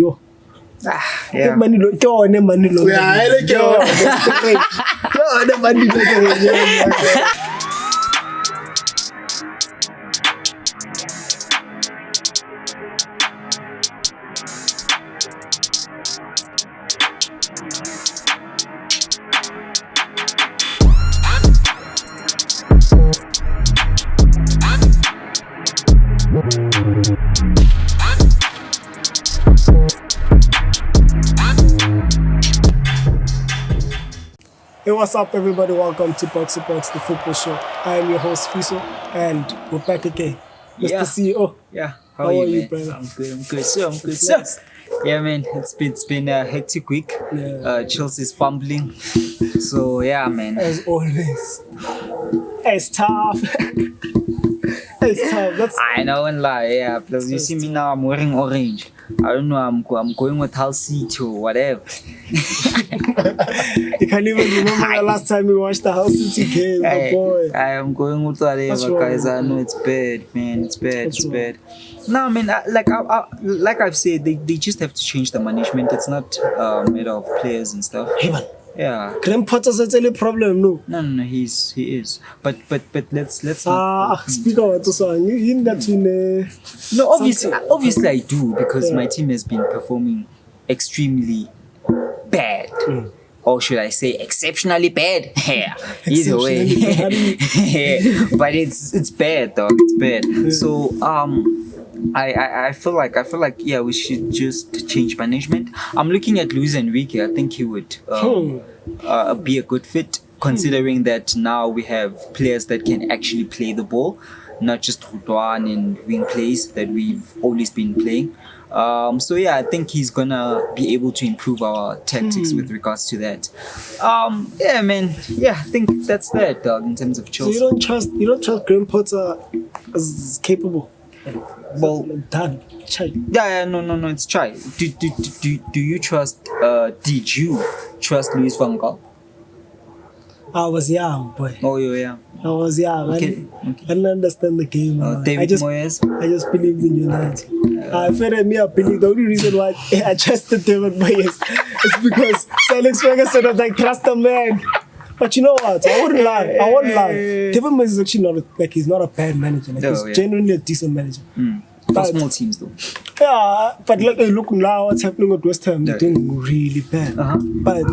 Yo. Yeah. Money lo. Yeah, I like money lo. Hey, what's up, everybody? Welcome to BOX2BOX, the football show. I am your host, Sifiso, and we're back again. Mr. CEO. Yeah. How are you, man? brother? I'm good. So, yeah, man. It's been a hectic week. Yeah. Chelsea's fumbling. So yeah, man. As always. It's tough. It's tough. I know and lie. Yeah. Plus, you see me now. I'm wearing orange. I don't know. I'm going with Hull City or whatever. You can't even remember the last time we watched the Hull City game, my boy. I am going with whatever, guys. I know it's bad, man. It's bad. No, man. Like I've said, they just have to change the management. It's not made of players and stuff. Hey, man. Yeah. Graham Potter's a problem, no. No. He is. But let's speak not. about this one. You in that in No, obviously I do, because my team has been performing extremely bad. Or should I say exceptionally bad? Yeah. Either way. But it's bad, dog. It's bad. So I feel like yeah, we should just change management. I'm looking at Luis Enrique. I think he would be a good fit, considering that now we have players that can actually play the ball, not just Hudwan and wing plays that we've always been playing. So yeah, I think he's gonna be able to improve our tactics with regards to that. Yeah, man. Yeah, I think that's that, dog, in terms of Chelsea. So you don't trust Graham Potter as capable? Well, done. Yeah, no, it's Chai. Do you trust? Did you trust Louis van Gaal? I was young, boy. Oh, yeah. I was young. Okay. I didn't understand the game. David Moyes. I just believed in United. I believe the only reason why I trusted David Moyes is because Sir Alex Ferguson was like, trust the man. But you know what? I wouldn't lie. David Moyes is actually he's not a bad manager. He's genuinely a decent manager. For small teams, though. Yeah, but look now what's happening with West Ham. They're doing really bad. But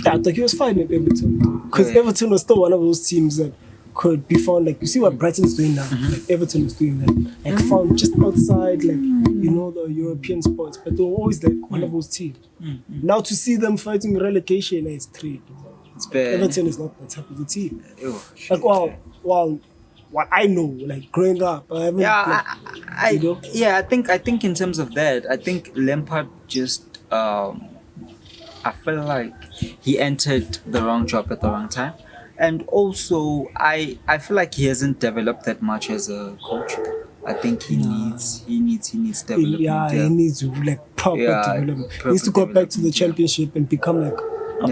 I thought he was fine at Everton. Because Everton was still one of those teams that could be found, you see what Brighton's doing now. Everton is doing that. Found just outside, the European spots. But they were always one of those teams. Now to see them fighting relegation is tricky. It's bad. Everton is not that type of a team. What I know, growing up, I haven't. I think in terms of that, I think Lampard just I feel like he entered the wrong job at the wrong time, and also I feel like he hasn't developed that much as a coach. I think he needs development. Yeah, he needs proper development. He needs to go back to the championship and become a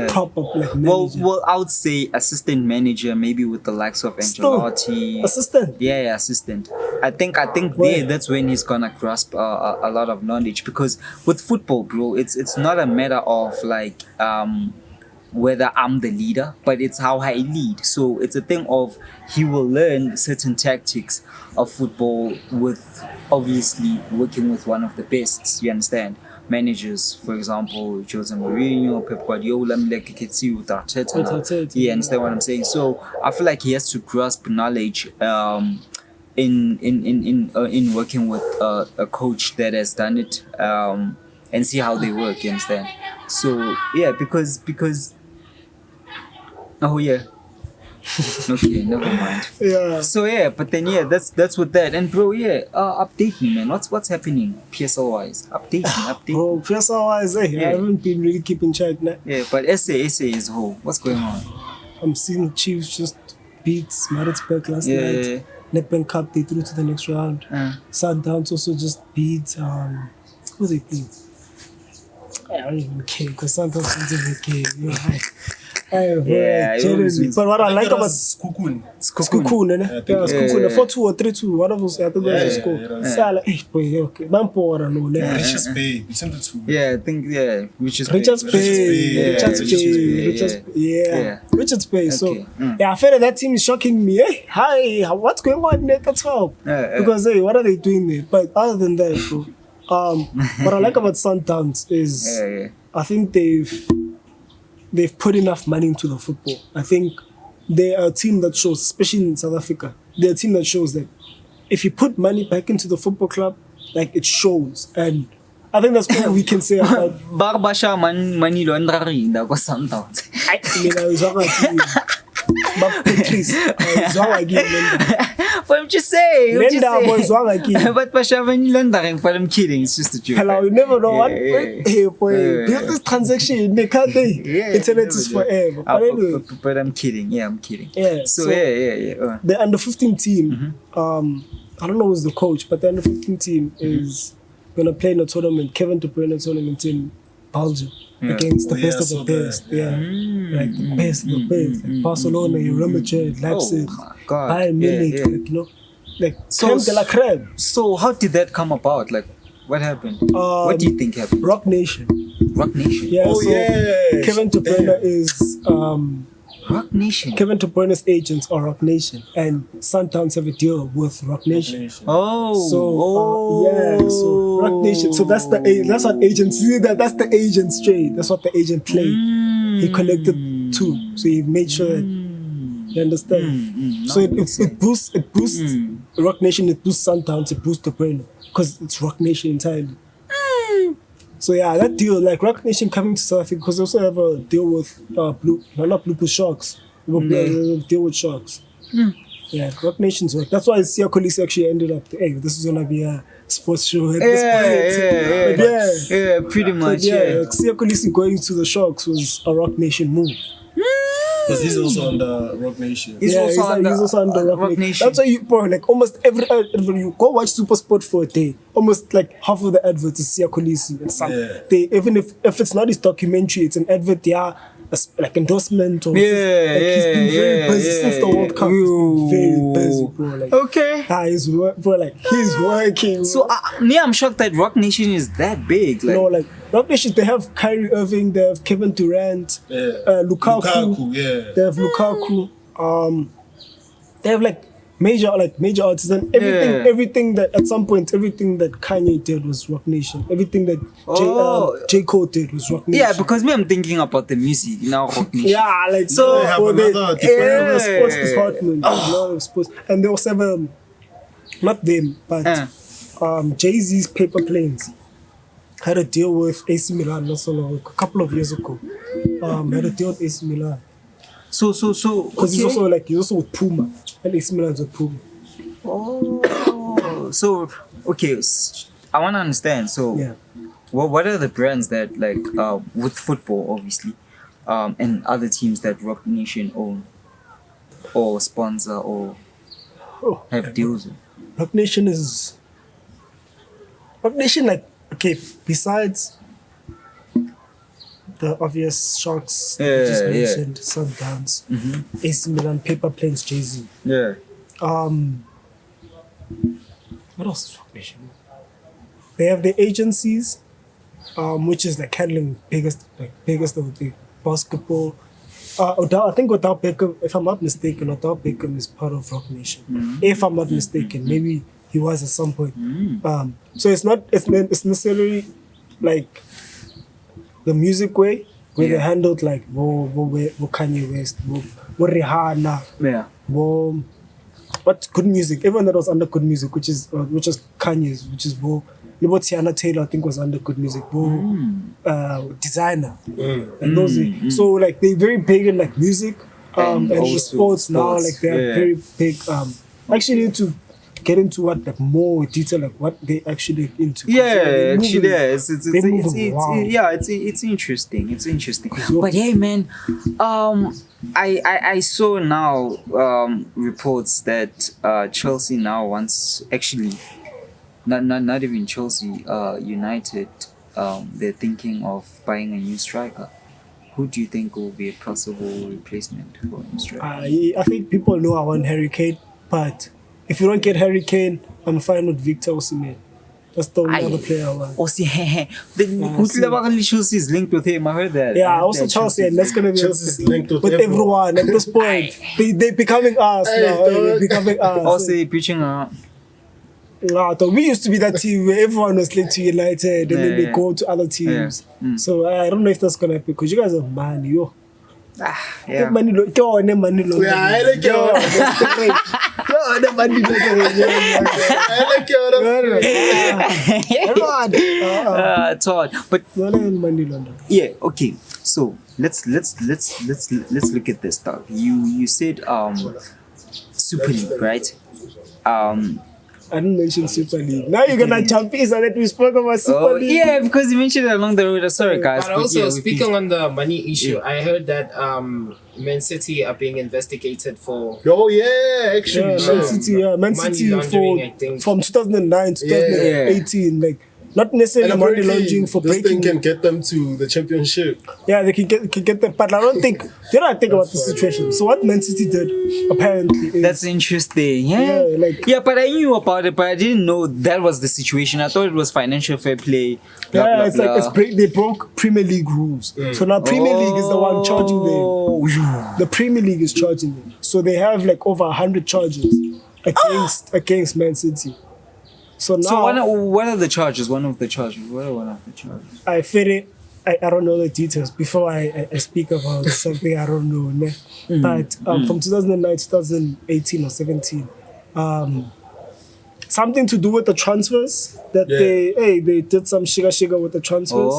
proper manager. Well, I would say assistant manager, maybe with the likes of Ancelotti. Assistant. Yeah, assistant. I think that's when he's gonna grasp a lot of knowledge, because with football, bro, it's not a matter of whether I'm the leader, but it's how I lead. So it's a thing of he will learn certain tactics of football with obviously working with one of the best, you understand, managers, for example, Jose Mourinho, Pep Guardiola, with Arteta. You understand what I'm saying? So I feel like he has to grasp knowledge in working with a coach that has done it, and see how they work, you understand? So yeah, because oh yeah. Okay, never mind. Yeah. So yeah, but then that's with that. And bro, update me, man. What's happening PSL wise? Update me. Bro, PSL wise, I haven't been really keeping track now. Yeah, but SA is whole. What's going on? I'm seeing Chiefs just beat Maritzburg last night. Nedbank Cup, they through to the next round. Sundowns also just beat who they played? I don't even care, because Sundowns don't even care. You're right. Yeah, Genuinely. But what I like about Skukun. Skukun, I think yeah, so. Skukun, 4-2 or 3-2, one of those, I think that was the score. yeah. So I like, hey, boy, okay, Bampora, no, Richest Bay. Between the two. Yeah, I think Richard's Richard's Bay, Richard's Bay. So Okay. yeah, I feel like that team is shocking me. Hey, hi, what's going on at the top? Because hey, what are they doing there? But other than that, bro, what I like about Sundowns is I think they've put enough money into the football. I think they are a team that shows, especially in South Africa, they're a team that shows that if you put money back into the football club, like it shows. And I think that's all we can say about Barbasha money laundering that was Sundowns. But I'm just saying. But Basha money laundering, but I'm kidding. It's just a joke. Hello, you never know what. Hey, boy, build this transaction. They can't. Internet is forever. But I'm kidding. Yeah, I'm kidding. Yeah. So the under 15 team. I don't know who's the coach, but the under 15 team is gonna play in a tournament. Kevin De Bruyne tournament in Belgium against the best of the best. Like the best of the best. Like Barcelona, Real Madrid, Leipzig, Bayern Munich. Like, you know, like creme de la creme. So how did that come about? Like, what happened? What do you think happened? Rock Nation. Rock Nation. Yeah. Kevin De Bruyne is Rock Nation. Kevin De Bruyne's agents are Rock Nation, and Sundowns have a deal with Rock Nation. So Rock Nation. So that's what agents. That's the agent's trade. That's what the agent played. He connected to. So he made sure that you understand. So it boosts Rock Nation. It boosts Sundowns. It boosts De Bruyne because it's Rock Nation entirely. So yeah, that deal, like Rock Nation coming to South Africa, because they also have a deal with Sharks. Deal with Sharks. Yeah, Rock Nation's work. That's why Siya Kolisi actually ended up. Hey, this is gonna be a sports show at this point. Pretty much. Siya Kolisi going to the Sharks was a Rock Nation move. Because he's also under Rock Nation. He's also under Rock Nation. That's why like almost every you go watch SuperSport for a day, almost like half of the adverts is Siya Kolisi and some. They even if it's not his documentary, it's an advert. Like endorsement or he's been very busy since the World Cup. He's been very busy, bro. Like, he's working. So I'm shocked that Rock Nation is that big. Like, no, like Rock Nation, they have Kyrie Irving, they have Kevin Durant, Lukaku. They have Lukaku. They have like major artists and everything that at some point everything that Kanye did was Rock Nation. Everything that J. Cole did was Rock Nation. Yeah, because I'm thinking about the music now. Rock Nation. Yeah, like so they have a sports department, sports, and they also have not them, but Jay-Z's Paper Planes had a deal with AC Milan not so long, a couple of years ago. Had a deal with AC Milan. So because he's also with Puma. And AC Milan's with Puma. So okay, I want to understand. So what are the brands that like with football obviously, and other teams that Rock Nation own or sponsor or have deals with? Rock Nation like besides the obvious Sharks just mentioned, Sundowns, AC Milan, Paper Planes, Jay-Z. What else is Rock Nation? They have the agencies, which is like handling biggest of the basketball. I think without Beckham, if I'm not mistaken, without Beckham is part of Rock Nation. If I'm not mistaken, maybe he was at some point. So it's necessarily like the music way, where they handled like Kanye West, Rihanna, what's good music. Everyone that was under good music, which is Kanye's, which is Tiana Taylor, I think was under good music. Designer, and those. So like they're very big in like music, and the sports now. Like they're very big. Actually, need to get into what like more detail, like what they actually into. It's interesting. It's interesting. But hey, man, I saw now reports that Chelsea now wants actually not even Chelsea, United. They're thinking of buying a new striker. who do you think will be a possible replacement for him? I think people know I want Harry Kane, but if you don't get Harry Kane, I'm fine with Victor Osimhen. That's the only other player I want. Chelsea is linked with him. I heard that. Yeah, also Chelsea, and that's gonna be Chelsea's linked with everyone at this point. They're becoming us now. They're becoming us. Also, preaching. We used to be that team where everyone was linked to United, and then they go to other teams. So I don't know if that's gonna happen because you guys have money, yo. Yeah. Money, money. It's hard, but yeah, okay. So let's look at this stuff. You said Super League, right? I didn't mention Super League. Now you're gonna jump in so that we spoke about Super League. Yeah, because you mentioned it along the road. Sorry, guys. But also, speaking on the money issue, I heard that Man City are being investigated for. Oh yeah, actually, Man City from 2009 to 2018, like not necessarily money laundering for this breaking. thing can get them to the championship. Yeah, they can get that, but I don't think you know. I think about the situation. So what Man City did apparently is, that's interesting. But I knew about it, but I didn't know that was the situation. I thought it was financial fair play. It's like they broke Premier League rules. So now Premier League is the one charging them. The Premier League is charging them. So they have like over 100 charges against Man City. So now, what are the charges? What are one of the charges? I don't know the details before I speak about something I don't know. But from 2009, 2018 or 17, something to do with the transfers that they did some shiga with the transfers.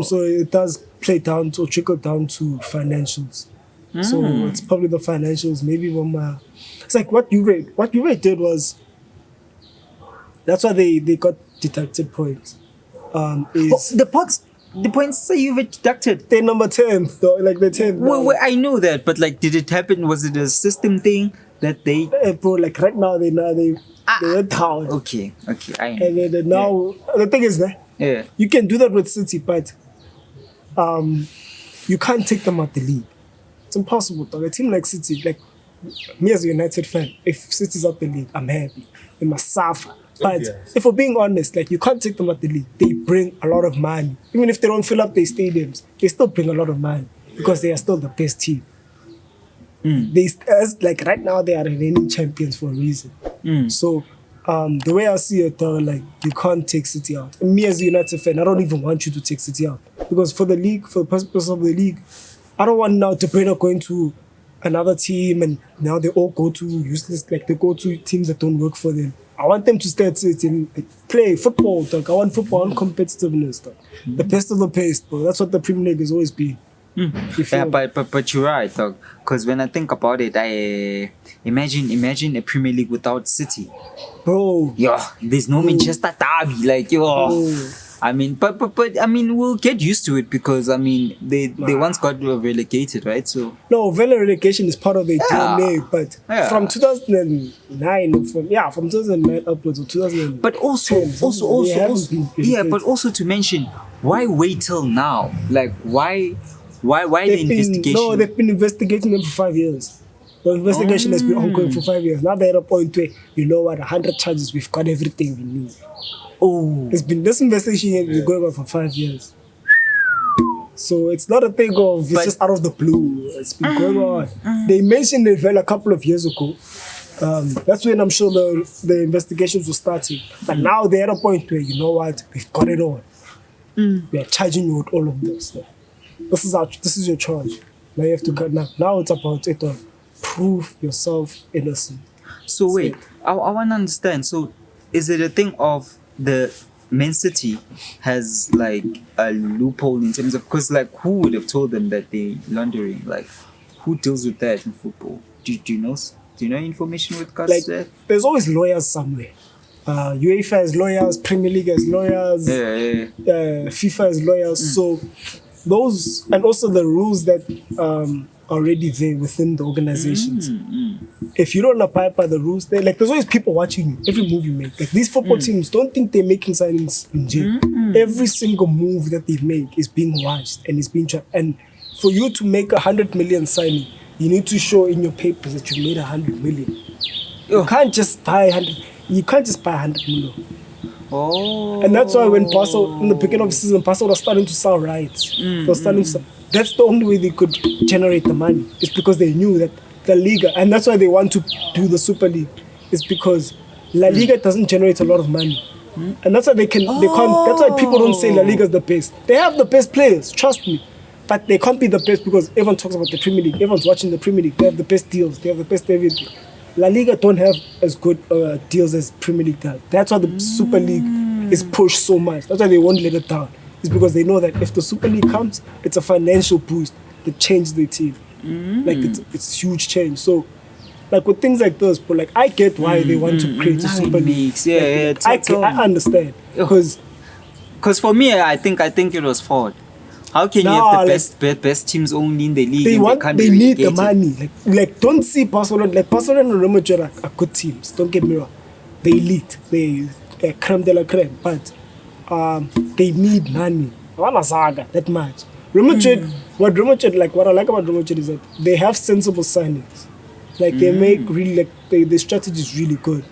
So it does play down to trickle down to financials. So it's probably the financials. Maybe it's like what Juve did was. That's why they got deducted points. The points say you've deducted. They're number 10th though, like the 10th. Well, I know that, but like, did it happen? Was it a system thing that they? Bro, like right now they went down. Okay, I know. And then now the thing is that you can do that with City, but you can't take them out the league. It's impossible. Dog. A team like City, like me as a United fan, if City's out the league, I'm happy. They must suffer. But if we're being honest, like you can't take them out the league. They bring a lot of money. Even if they don't fill up their stadiums, they still bring a lot of money because they are still the best team. Like right now, they are reigning champions for a reason. So the way I see it, like you can't take City out. And me as a United fan, I don't even want you to take City out because for the league, for the purpose of the league, I don't want now De Bruyne going to another team and now they all go to useless, like they go to teams that don't work for them. I want them to stay at City and play football, dog. I want football and competitiveness, dog. The best of the best, bro. That's what the Premier League has always been. Yeah, but you're right, dog. Because when I think about it, I imagine a Premier League without City, bro. There's no Manchester derby, like I mean, but I mean, we'll get used to it because I mean, they once got relegated, right? So no, relegation is part of the DNA, but from 2009, from 2009 upwards or 2000. But also, but also to mention, why wait till now? Like, why the investigation? No, they've been investigating them for 5 years. The investigation has been ongoing for 5 years. Now they're at a point where, you know what, 100 charges, we've got everything we need. This investigation has been going on for 5 years. So it's not a thing of it's just out of the blue. It's been going on. They mentioned it a couple of years ago. That's when I'm sure the investigations were starting. But now they're at a point where, you know what, we've got it all. We are charging you with all of this. This is your charge. Now you have to cut. Now it's about it to prove yourself innocent. So wait, I want to understand. So is it a thing of the Man City has like a loophole in terms of, because like who would have told them that they laundering? Like who deals with that in football? Do you know information with regards to that? There's always lawyers somewhere. UEFA has lawyers, Premier League has lawyers, FIFA has lawyers. So those, and also the rules that are already there within the organizations. If you don't abide by the rules, there's always people watching you. Every move you make. Like these football teams don't think they're making signings in jail. Every single move that they make is being watched and is being tracked. And for you to make 100 million signing, you need to show in your papers that you made 100 million. You can't just buy 100. You can't just buy 100 million. Oh. And that's why when Basel, in the beginning of the season, Basel was starting to sell rights. They were starting to sell. That's the only way they could generate the money. It's because they knew that the Liga, and that's why they want to do the Super League. It's because La Liga doesn't generate a lot of money. And that's why they can't, that's why people don't say La Liga is the best. They have the best players, trust me. But they can't be the best because everyone talks about the Premier League. Everyone's watching the Premier League. They have the best deals. They have the best everything. La Liga don't have as good deals as Premier League does. That's why the Super League is pushed so much. That's why they won't let it down. It's because they know that if the Super League comes, it's a financial boost that changes the team. Like it's huge change. So, like with things like this, but like I get why they want to create a Super League. I understand because for me, I think it was flawed. How can you have the best teams only in the league? They need the money. Like don't see Barcelona. Like Barcelona and Real Madrid are good teams. Don't get me wrong. They elite. They creme de la creme. But they need money. Wala saga that much. Real Madrid. What I like about Real Madrid is that they have sensible signings. Like they make really the strategy is really good.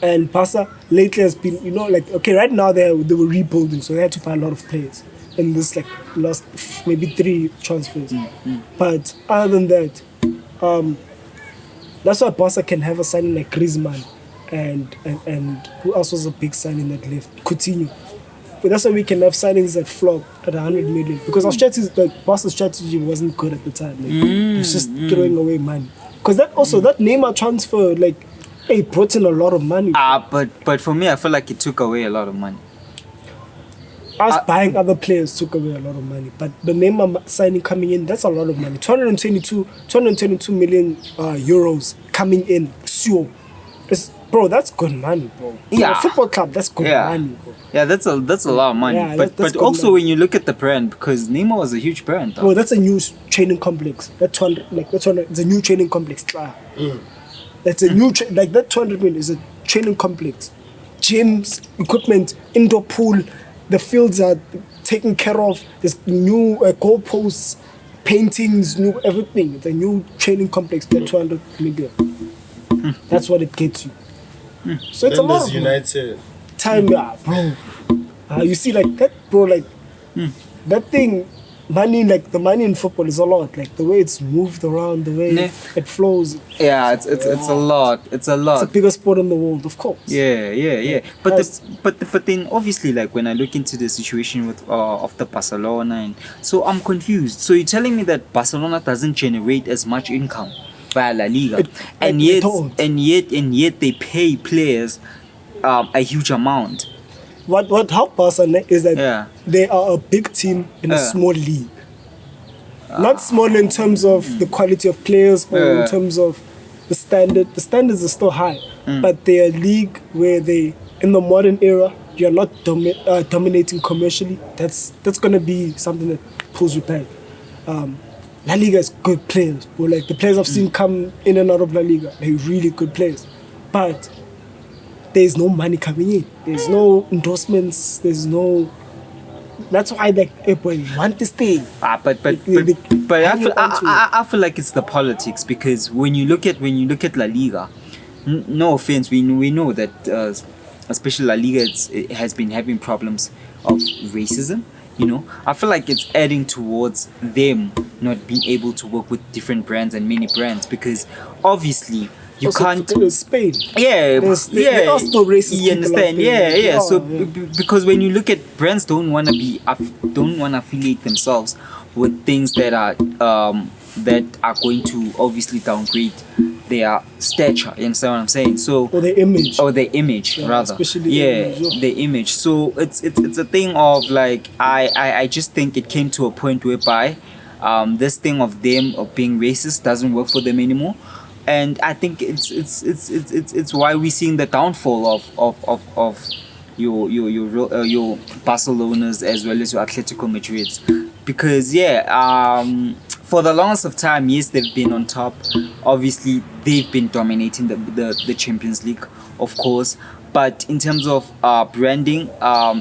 And Barca lately has been, right now they were rebuilding, so they had to buy a lot of players. In this last maybe 3 transfers. But other than that, that's why Barca can have a signing like Griezmann and who else was a big signing that left? Coutinho. But that's why we can have signings that flop at 100 million because our strategy, Barca's strategy wasn't good at the time. It was just throwing away money. Because that Neymar transfer brought in a lot of money. But for me, I feel like it took away a lot of money. Us buying other players took away a lot of money, but the Neymar signing coming in, that's a lot of money. 222 million euros coming in. Sure. Bro, that's good money, bro. Yeah. For a football club, that's good money, bro. Yeah, that's a lot of money. Yeah, but also money. When you look at the brand, because Neymar was a huge brand. Bro, that's a new training complex. That's 200, it's a new training complex. That's a new, that 200 million is a training complex. Gyms, equipment, indoor pool, the fields are taken care of. There's new goalposts, paintings, new everything. It's a new training complex. That 200 million. That's what it gets you. So it's a lot of United. time, bro. You see, that, bro, that thing. Money, the money in football is a lot. The way it's moved around, the way it flows. Yeah, it's a lot. It's a lot. It's the biggest sport in the world, of course. Yeah. But then obviously, when I look into the situation with of the Barcelona, and so I'm confused. So you're telling me that Barcelona doesn't generate as much income via La Liga, and yet they pay players a huge amount. What helped Barcelona is that they are a big team in a small league. Not small in terms of the quality of players or in terms of the standard. The standards are still high, but they are a league where in the modern era, you are not dominating commercially. That's going to be something that pulls you back. La Liga is good players. Or the players I've seen come in and out of La Liga, they're really good players. But there's no coming in. There's no endorsements. There's no. That's why they want this thing. But I feel like it's the politics because when you look at La Liga, no offense, we know that especially La Liga it has been having problems of racism. I feel like it's adding towards them not being able to work with different brands and many brands because obviously. You also, can't. Spain. They are still racist. You understand? Because when you look at brands, don't want to affiliate themselves with things that are going to obviously downgrade their stature. You understand what I'm saying? So or their image. Rather. Especially the image. So it's a thing of I just think it came to a point whereby this thing of them of being racist doesn't work for them anymore. And I think it's why we're seeing the downfall of your Barcelonas as well as your Atletico Madrids, because for the longest of time, yes, they've been on top. Obviously, they've been dominating the Champions League, of course. But in terms of branding,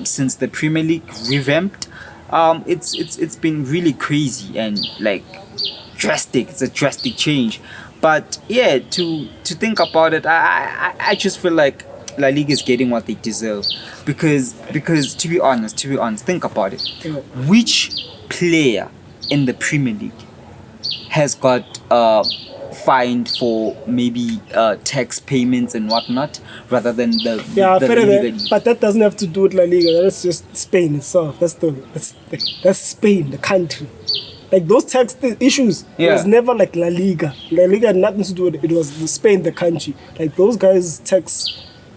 since the Premier League revamped, it's been really crazy and like drastic. It's a drastic change. But yeah, to think about it, I just feel like La Liga is getting what they deserve because to be honest, think about it. Which player in the Premier League has got fined for maybe tax payments and whatnot rather than the fair Liga enough. But that doesn't have to do with La Liga. That's just Spain itself. That's Spain, the country. Like those tax issues, it was never like La Liga. La Liga had nothing to do with it. It was Spain, the country. Like those guys' tax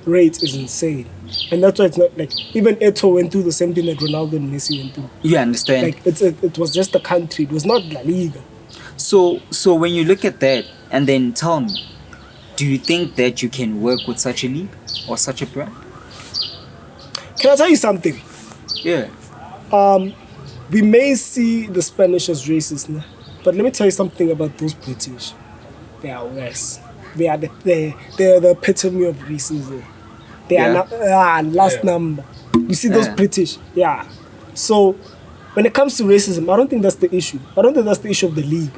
rate is insane, and that's why it's not like even Eto'o went through the same thing that Ronaldo and Messi went through. You understand? Like it was just the country. It was not La Liga. So when you look at that and then tell me, do you think that you can work with such a league or such a brand? Can I tell you something? Yeah. We may see the Spanish as racist, nah? But let me tell you something about those British. They are worse. They're the epitome of racism. They are not, last number. You see those British? Yeah. So when it comes to racism, I don't think that's the issue. I don't think that's the issue of the league.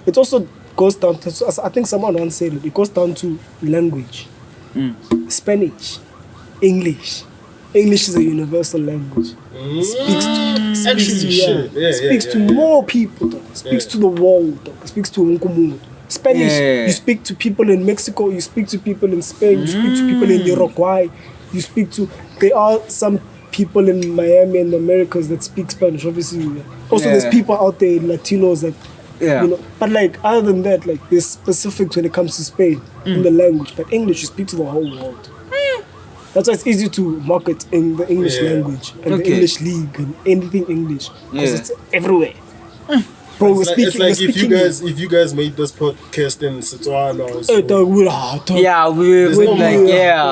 It also goes down to, I think someone once said it, it goes down to language. Spanish, English. English is a universal language. Speaks to more people. Speaks to the world. Speaks to Unkumu. Spanish, you speak to people in Mexico, you speak to people in Spain, you speak to people in Uruguay, there are some people in Miami and the Americas that speak Spanish, obviously. Also, there's people out there, Latinos that, you know, but like, other than that, like, there's specifics when it comes to Spain in the language, but English, you speak to the whole world. That's why it's easy to market in the English language and the English league and anything English, because it's everywhere. Bro, we're speaking. It's like if you guys made this podcast in Setswana or so.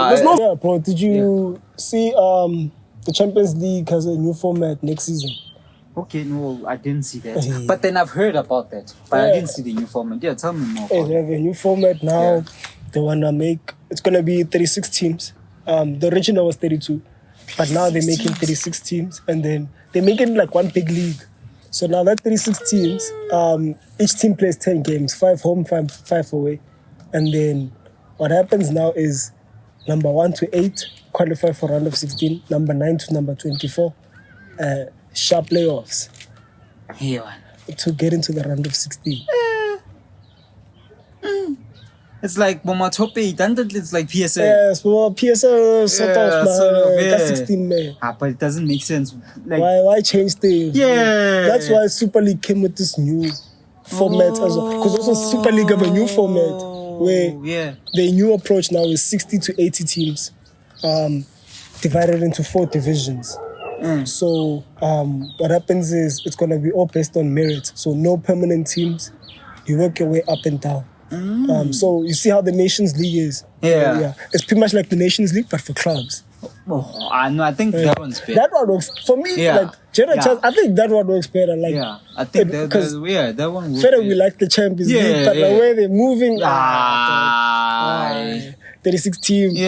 There's no. Bro, did you see the Champions League has a new format next season? Okay, no, I didn't see that. But then I've heard about that. But I didn't see the new format. Yeah, tell me more. They have a new format now. They wanna make it's gonna be 36 teams. The original was 32, but now they're making 36 teams, and then they're making like one big league. So now that 36 teams, each team plays 10 games, 5 home, 5 away. And then what happens now is number 1 to 8 qualify for round of 16, number 9 to number 24, sharp playoffs to get into the round of 16. It's like Bomatope, it's like PSA. Yes, well, PSA sort of 16 man. But it doesn't make sense. Like, why change things? Yeah. That's why Super League came with this new format as well. Because also Super League have a new format where the new approach now is 60 to 80 teams divided into 4 divisions. So what happens is it's going to be all based on merit. So no permanent teams. You work your way up and down. So you see how the Nations League is. It's pretty much like the Nations League, but for clubs. I think that one's better. That one works for me. Like I think that one works better. Like I think that one works better. We like the Champions League, but the way they're moving, 36 teams. We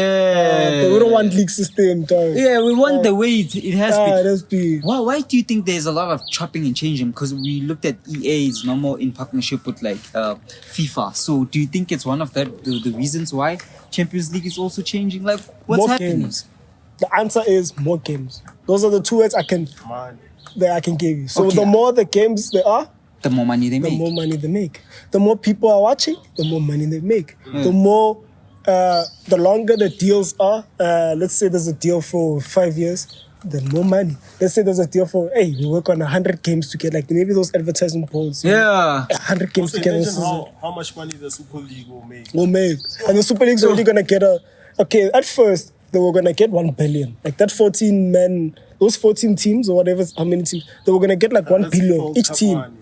don't want league system, dog. We want the way it has been. Why do you think there's a lot of chopping and changing? Because we looked at EA's normal in partnership with like FIFA. So do you think it's one of the reasons why Champions League is also changing? Like what's more happening? Games. The answer is more games. Those are the 2 words I can give you. So the more the games there are, the more money they make. The more money they make. The more people are watching, the more money they make. The more the longer the deals are, let's say there's a deal for 5 years, then more money. Let's say there's a deal for, we work on 100 games to get, like maybe those advertising polls. 100 games to get a season. How much money the Super League will make. And the Super League's only going to get at first, they were going to get 1 billion. Like that 14 men, those 14 teams or whatever, how many teams, they were going to get like 1 billion. Each team,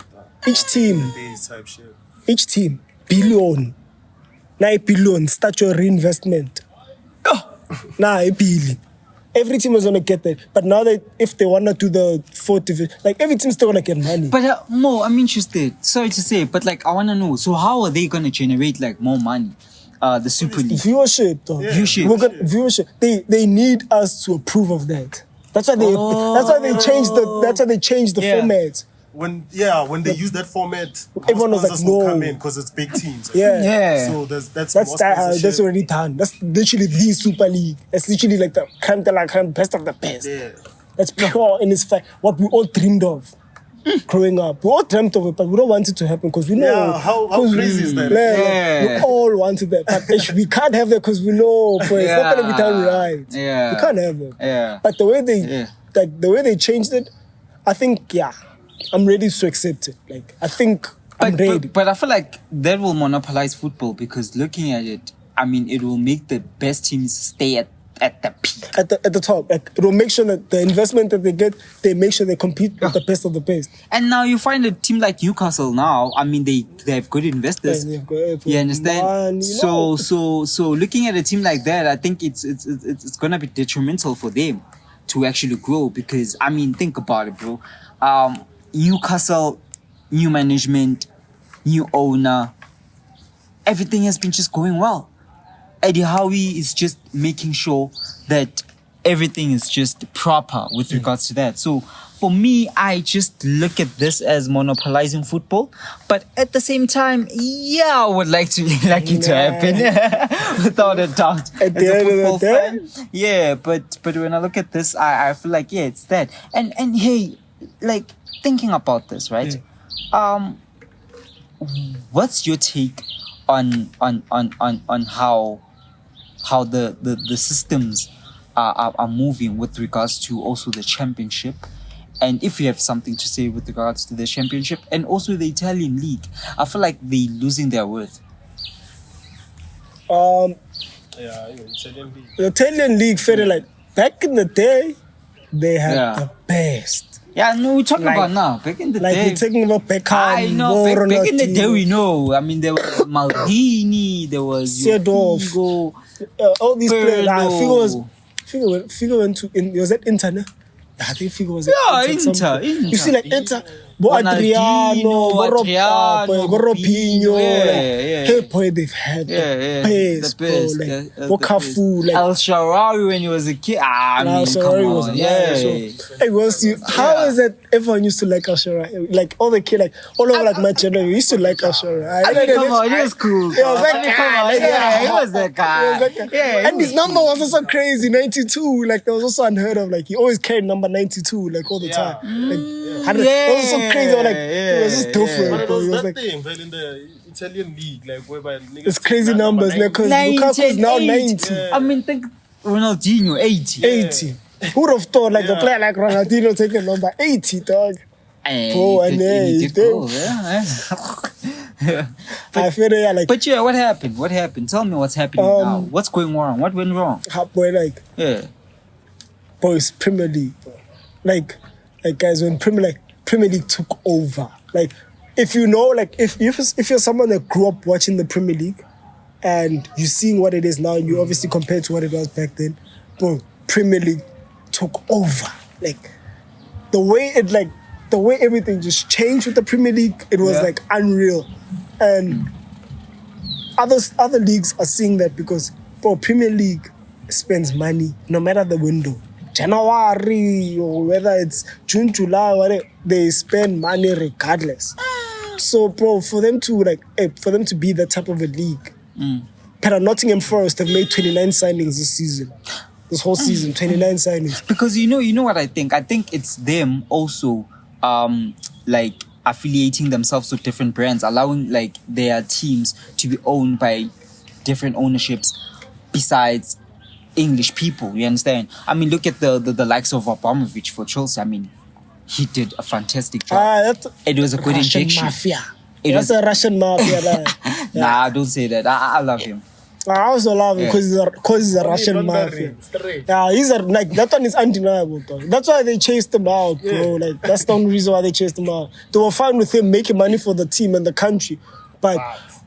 billion. 9 billion, start your reinvestment. Billion. Every team is going to get that. But now that if they want to do the 4th division, like every team's still going to get money. But Mo, I'm interested. Sorry to say, but like I want to know. So how are they going to generate like more money? The Super League. Viewership, though. Viewership. Viewership. They need us to approve of that. That's why they changed the format. When they use that format, everyone was like, will no, come in because it's big teams. Yeah. So that's already done. That's literally the Super League. That's literally like the crème de la crème, best of the best. Yeah. That's pure in its fact what we all dreamed of growing up. We all dreamt of it, but we don't want it to happen because we know. Yeah, how crazy is that? We all wanted that, but we can't have that because we know, but it's not gonna be done right. Yeah. We can't have it. Yeah. But the way they changed it, I think I'm ready to accept it. Like I think I'm ready. But I feel like that will monopolize football because looking at it, I mean, it will make the best teams stay at the peak. At the top. Like, it will make sure that the investment that they get, they make sure they compete with the best of the best. And now you find a team like Newcastle now, I mean, they have good investors. You understand? So looking at a team like that, I think it's gonna be detrimental for them to actually grow because, I mean, think about it, bro. Newcastle, new management, new owner, everything has been just going well. Eddie Howe is just making sure that everything is just proper with regards to that. So for me, I just look at this as monopolizing football. But at the same time, I would like it to happen without a doubt. At the end of the day, yeah. But when I look at this, I feel like it's that. And hey, like thinking about this, right? Yeah. What's your take on how the systems are moving with regards to also the championship, and if you have something to say with regards to the championship and also the Italian league? I feel like they're losing their worth. Italian league. The Italian league felt like back in the day, they had the best. Yeah, no, we're talking about now. Back in the day. We're talking about Beckham. I know. Back in the day, we know. I mean, there was Maldini, there was Figo, all these players. Figo went to. Was that Inter? No? I think Figo was Inter. You see, like Inter. Adriano, Ropinho. Hey, boy, they've had the best, bro. Like, Cafu, like El Shaarawy when he was a kid. I mean, come on. How is that everyone used to like El Shaarawy? Like, all the kids, like, all over, like, my channel, used to like El Shaarawy. Come on, he was cool. He was he was that guy. And his number was also crazy, 92. Like, that was also unheard of. Like, he always carried number 92, like, all the time. Like, that was so crazy. Like, it was just different. But it was that thing, well, in the Italian league, like, whereby it's crazy numbers, because Lukaku is now 90. I mean, think Ronaldinho, 80. 80. Who would have thought, like, a player like Ronaldinho taking number 80, dog? Bro, and he did cool, I feel like. But yeah, what happened? What happened? Tell me what's happening now. What's going wrong? What went wrong? Boys, Premier League. Like guys, when Premier League took over. Like, if you know, like, if you're someone that grew up watching the Premier League and you're seeing what it is now, and you obviously compare to what it was back then, bro, Premier League took over. Like, the way everything just changed with the Premier League, it was like unreal. And other leagues are seeing that because, bro, Premier League spends money no matter the window. January or whether it's June, July, whatever, they spend money regardless. So, bro, for them to be that type of a league, Nottingham Forest have made 29 signings this season. This whole season, 29 signings. Because you know what I think? I think it's them also like affiliating themselves with different brands, allowing like their teams to be owned by different ownerships besides English people, you understand? I mean, look at the likes of Abramovich for Chelsea. I mean, he did a fantastic job. It was a good Russian injection. Mafia. That's a Russian mafia. Nah, don't say that. I love him. I also love him because he's a Russian mafia. Yeah, like, that one is undeniable, though. That's why they chased him out, bro. Like, that's the only reason why they chased him out. They were fine with him making money for the team and the country, but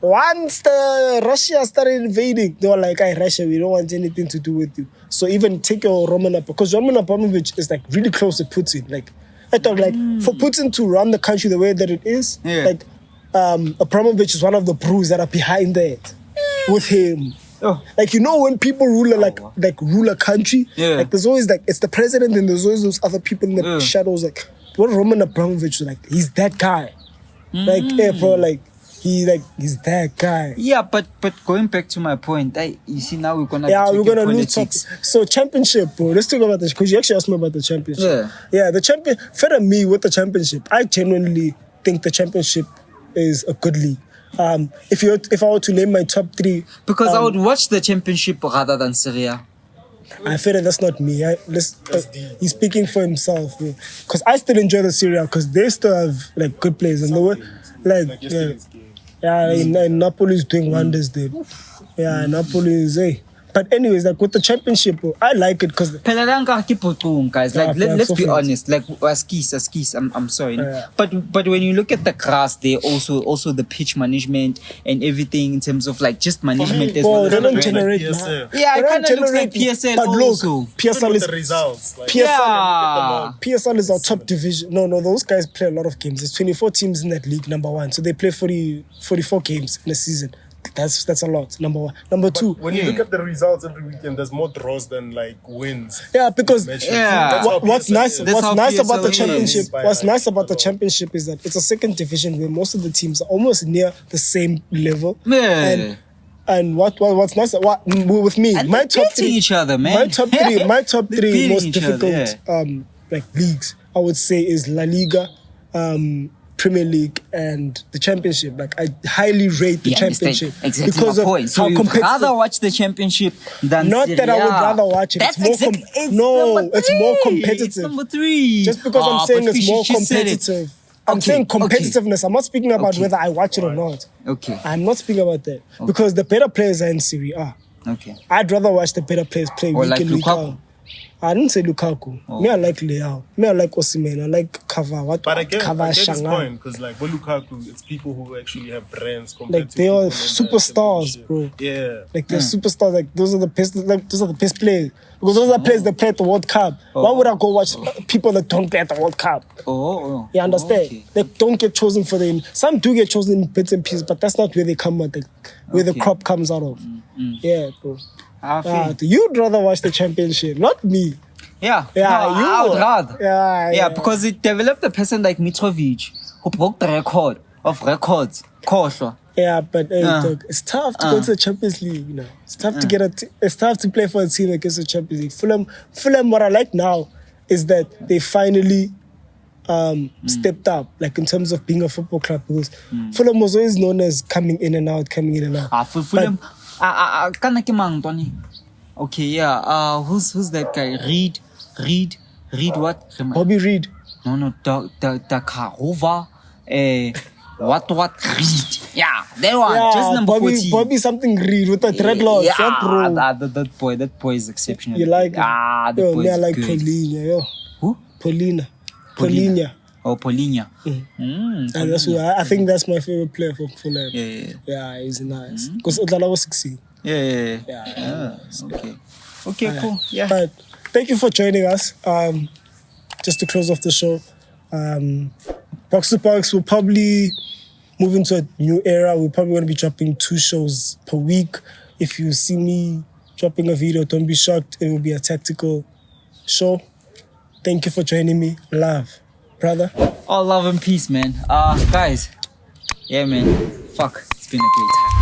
once Russia started invading, they were like, "Hey, Russia, we don't want anything to do with you." So even take your Roman Abramovich, because Roman Abramovich is like really close to Putin. Like, I thought, like, for Putin to run the country the way that it is, like, Abramovich is one of the brews that are behind that with him. Oh. Like, you know, when people rule rule a country, Yeah. like there's always like it's the president and there's always those other people in the shadows. Like what Roman Abramovich was like, he's that guy. Like, bro, like he's that guy. Yeah, but going back to my point, you see now we're gonna We're gonna lose politics. topic. So championship, bro. Let's talk about this because you actually asked me about the championship. Yeah. The champion. Fair to me with the championship, I genuinely think the championship is a good league. If I were to name my top three, Because I would watch the championship rather than Serie. I feel that that's not me. He's speaking for himself. Because I still enjoy the Serie because they still have like good players and the way like and Napoli is doing wonders there. Yeah, Napoli is But anyways, like with the championship, bro, I like it because guys. Like let's be honest. Like skis. I'm sorry. But when you look at the grass, there also the pitch management and everything in terms of like just management as well. They don't generate PSL. Yeah, it kind of looks like PSL but also. Look, PSL is the results. Like, PSL is our top division. No, those guys play a lot of games. There's 24 teams in that league, number one. So they play 44 games in a season. That's a lot. Number one. Number two. When you look at the results every weekend, there's more draws than like wins. Yeah, because what's nice That's how about PSL the is. championship? What's nice about the championship is that it's a second division where most of the teams are almost near the same level. Man. And what's nice with me, And my they're top beating three, each other, man. my top They're three beating most each other, difficult like leagues, I would say, is La Liga, Premier League, and the championship. Like I highly rate the championship exactly because my of point. So how you'd competitive. rather watch the championship than Not Serie that I would A. rather watch it. That's It's more it's no, number it's more three. competitive. It's number 3. Just because I'm saying but it's more she said it. competitive. I'm Okay, saying okay. competitiveness. I'm not speaking about Okay. whether I watch it or not. Okay. I'm not speaking about that because the better players are in Serie A. Okay. I'd rather watch the better players play Or week like in, week Lukaku? out. I didn't say Lukaku. Me, I like Leao. Me, I like Osimhen. I like Kava. But I get his Shanga. point because like with Lukaku, it's people who actually have brands compared Like to they people are in the superstars, championship. bro. Yeah. Like they're superstars. Like those are the best. Like those are the best players because those are the players that play at the World Cup. Why would I go watch people that don't play at the World Cup? You understand? Okay. They don't get chosen for them. Some do get chosen in bits and pieces, but that's not where they come at. Where the crop comes out of. Yeah, bro. You'd rather watch the championship, not me. Yeah, Yeah, no, I would rather. Yeah, because it developed a person like Mitrovic who broke the record of records. Khohlwa. Yeah, but dog, it's tough to go to the Champions League. You know, it's tough to get it's tough to play for a team against the Champions League. Fulham. What I like now is that they finally stepped up, like in terms of being a football club. Because Fulham was always known as coming in and out. Fulham. Kana ke mang Tony? Okay, yeah. Who's that guy? Reed what? Bobby Reed. No, Dakarova. What Reed? Yeah, that one. Just number 14. Bobby something Reed with the dreadlocks. Yeah, that boy is exceptional. You like it? That boy me, I is like good. Paulina, yo. Who? Paulina. Oh, Paulinho. And that's why I think that's my favorite player for Fulham. Yeah. He's nice. Because Udlala was 16. Yeah. Okay, cool. Yeah. But thank you for joining us. Just to close off the show, Box2BOX will probably move into a new era. We're probably going to be dropping 2 shows per week. If you see me dropping a video, don't be shocked. It will be a tactical show. Thank you for joining me. Love, brother. All love and peace, man. Guys. Yeah, man. Fuck. It's been a great time.